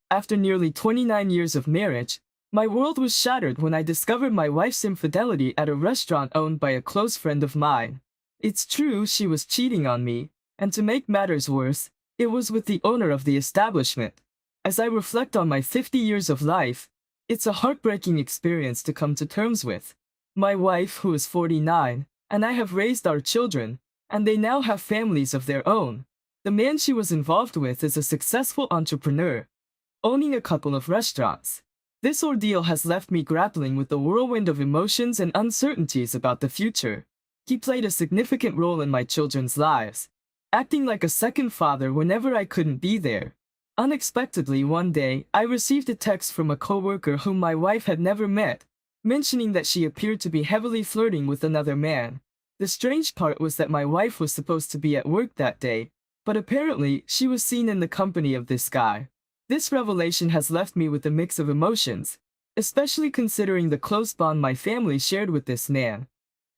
After nearly 29 years of marriage, my world was shattered when I discovered my wife's infidelity at a restaurant owned by a close friend of mine. It's true she was cheating on me, and to make matters worse, it was with the owner of the establishment. As I reflect on my 50 years of life, it's a heartbreaking experience to come to terms with. My wife, who is 49, and I have raised our children, and they now have families of their own. The man she was involved with is a successful entrepreneur, owning a couple of restaurants. This ordeal has left me grappling with the whirlwind of emotions and uncertainties about the future. He played a significant role in my children's lives, acting like a second father whenever I couldn't be there. Unexpectedly one day, I received a text from a coworker whom my wife had never met, mentioning that she appeared to be heavily flirting with another man. The strange part was that my wife was supposed to be at work that day, but apparently she was seen in the company of this guy. This revelation has left me with a mix of emotions, especially considering the close bond my family shared with this man.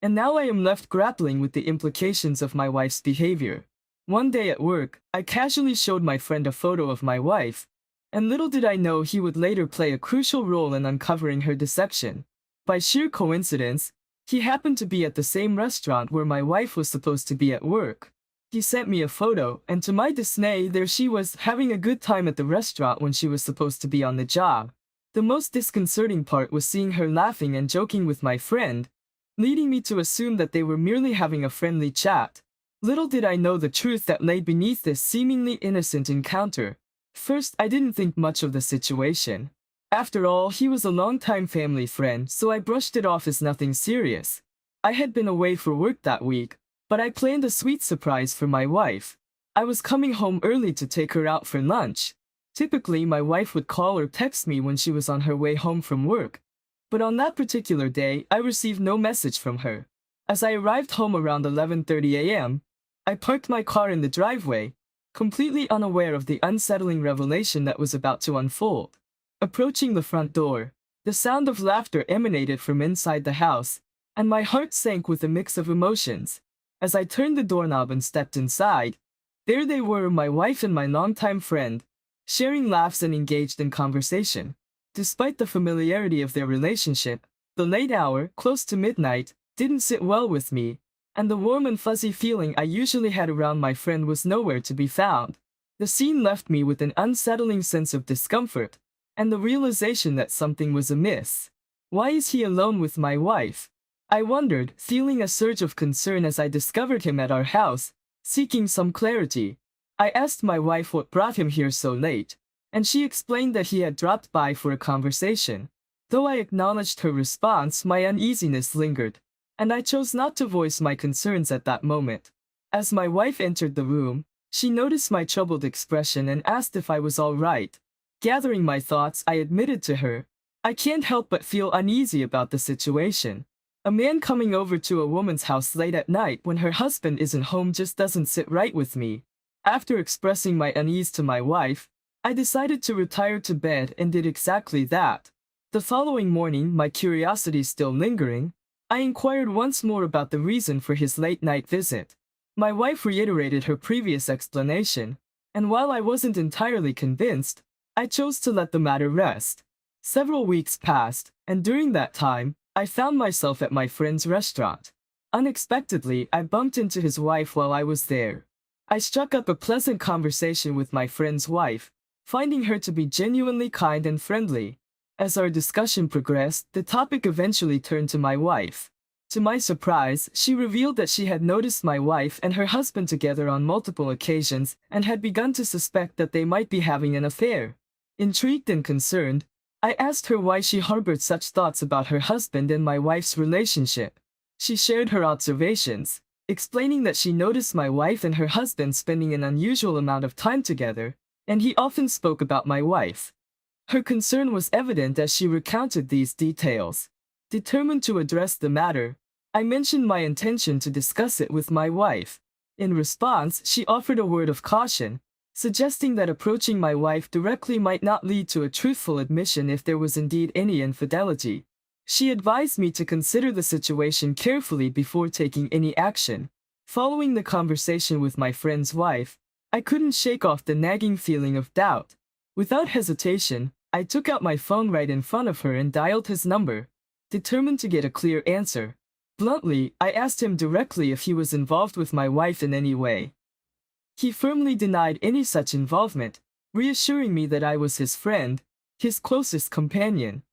And now I am left grappling with the implications of my wife's behavior. One day at work, I casually showed my friend a photo of my wife, and little did I know he would later play a crucial role in uncovering her deception. By sheer coincidence, he happened to be at the same restaurant where my wife was supposed to be at work. He sent me a photo, and to my dismay, there she was, having a good time at the restaurant when she was supposed to be on the job. The most disconcerting part was seeing her laughing and joking with my friend, leading me to assume that they were merely having a friendly chat. Little did I know the truth that lay beneath this seemingly innocent encounter. First, I didn't think much of the situation. After all, he was a longtime family friend, so I brushed it off as nothing serious. I had been away for work that week, but I planned a sweet surprise for my wife. I was coming home early to take her out for lunch. Typically, my wife would call or text me when she was on her way home from work. But on that particular day, I received no message from her. As I arrived home around 11:30 a.m., I parked my car in the driveway, completely unaware of the unsettling revelation that was about to unfold. Approaching the front door, the sound of laughter emanated from inside the house, and my heart sank with a mix of emotions. As I turned the doorknob and stepped inside, there they were, my wife and my longtime friend, sharing laughs and engaged in conversation. Despite the familiarity of their relationship, the late hour, close to midnight, didn't sit well with me, and the warm and fuzzy feeling I usually had around my friend was nowhere to be found. The scene left me with an unsettling sense of discomfort, and the realization that something was amiss. Why is he alone with my wife? I wondered, feeling a surge of concern as I discovered him at our house, seeking some clarity. I asked my wife what brought him here so late, and she explained that he had dropped by for a conversation. Though I acknowledged her response, my uneasiness lingered, and I chose not to voice my concerns at that moment. As my wife entered the room, she noticed my troubled expression and asked if I was all right. Gathering my thoughts, I admitted to her, I can't help but feel uneasy about the situation. A man coming over to a woman's house late at night when her husband isn't home just doesn't sit right with me. After expressing my unease to my wife, I decided to retire to bed and did exactly that. The following morning, my curiosity still lingering, I inquired once more about the reason for his late-night visit. My wife reiterated her previous explanation, and while I wasn't entirely convinced, I chose to let the matter rest. Several weeks passed, and during that time, I found myself at my friend's restaurant. Unexpectedly, I bumped into his wife while I was there. I struck up a pleasant conversation with my friend's wife, finding her to be genuinely kind and friendly. As our discussion progressed, the topic eventually turned to my wife. To my surprise, she revealed that she had noticed my wife and her husband together on multiple occasions and had begun to suspect that they might be having an affair. Intrigued and concerned, I asked her why she harbored such thoughts about her husband and my wife's relationship. She shared her observations, explaining that she noticed my wife and her husband spending an unusual amount of time together, and he often spoke about my wife. Her concern was evident as she recounted these details. Determined to address the matter, I mentioned my intention to discuss it with my wife. In response, she offered a word of caution, suggesting that approaching my wife directly might not lead to a truthful admission if there was indeed any infidelity. She advised me to consider the situation carefully before taking any action. Following the conversation with my friend's wife, I couldn't shake off the nagging feeling of doubt. Without hesitation, I took out my phone right in front of her and dialed his number, determined to get a clear answer. Bluntly, I asked him directly if he was involved with my wife in any way. He firmly denied any such involvement, reassuring me that I was his friend, his closest companion.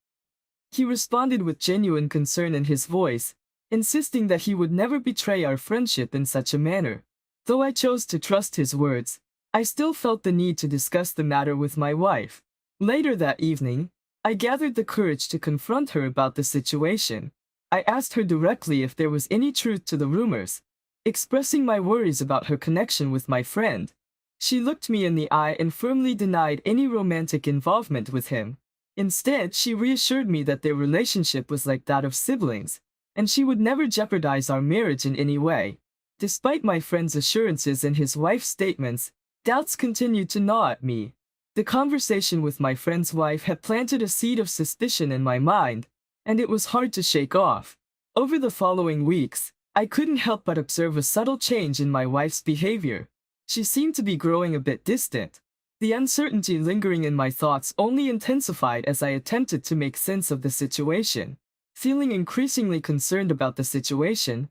He responded with genuine concern in his voice, insisting that he would never betray our friendship in such a manner. Though I chose to trust his words, I still felt the need to discuss the matter with my wife. Later that evening, I gathered the courage to confront her about the situation. I asked her directly if there was any truth to the rumors, expressing my worries about her connection with my friend. She looked me in the eye and firmly denied any romantic involvement with him. Instead, she reassured me that their relationship was like that of siblings, and she would never jeopardize our marriage in any way. Despite my friend's assurances and his wife's statements, doubts continued to gnaw at me. The conversation with my friend's wife had planted a seed of suspicion in my mind, and it was hard to shake off. Over the following weeks, I couldn't help but observe a subtle change in my wife's behavior. She seemed to be growing a bit distant. The uncertainty lingering in my thoughts only intensified as I attempted to make sense of the situation. Feeling increasingly concerned about the situation,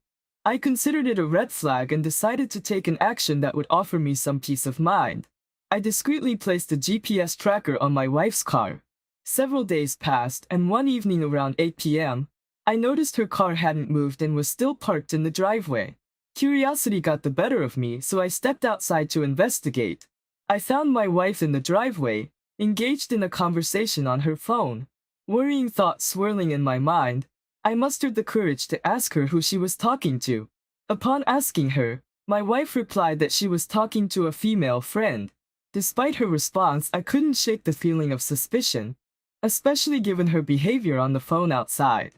I considered it a red flag and decided to take an action that would offer me some peace of mind. I discreetly placed a GPS tracker on my wife's car. Several days passed, and one evening around 8 p.m., I noticed her car hadn't moved and was still parked in the driveway. Curiosity got the better of me, so I stepped outside to investigate. I found my wife in the driveway, engaged in a conversation on her phone. Worrying thoughts swirling in my mind, I mustered the courage to ask her who she was talking to. Upon asking her, my wife replied that she was talking to a female friend. Despite her response, I couldn't shake the feeling of suspicion, especially given her behavior on the phone outside.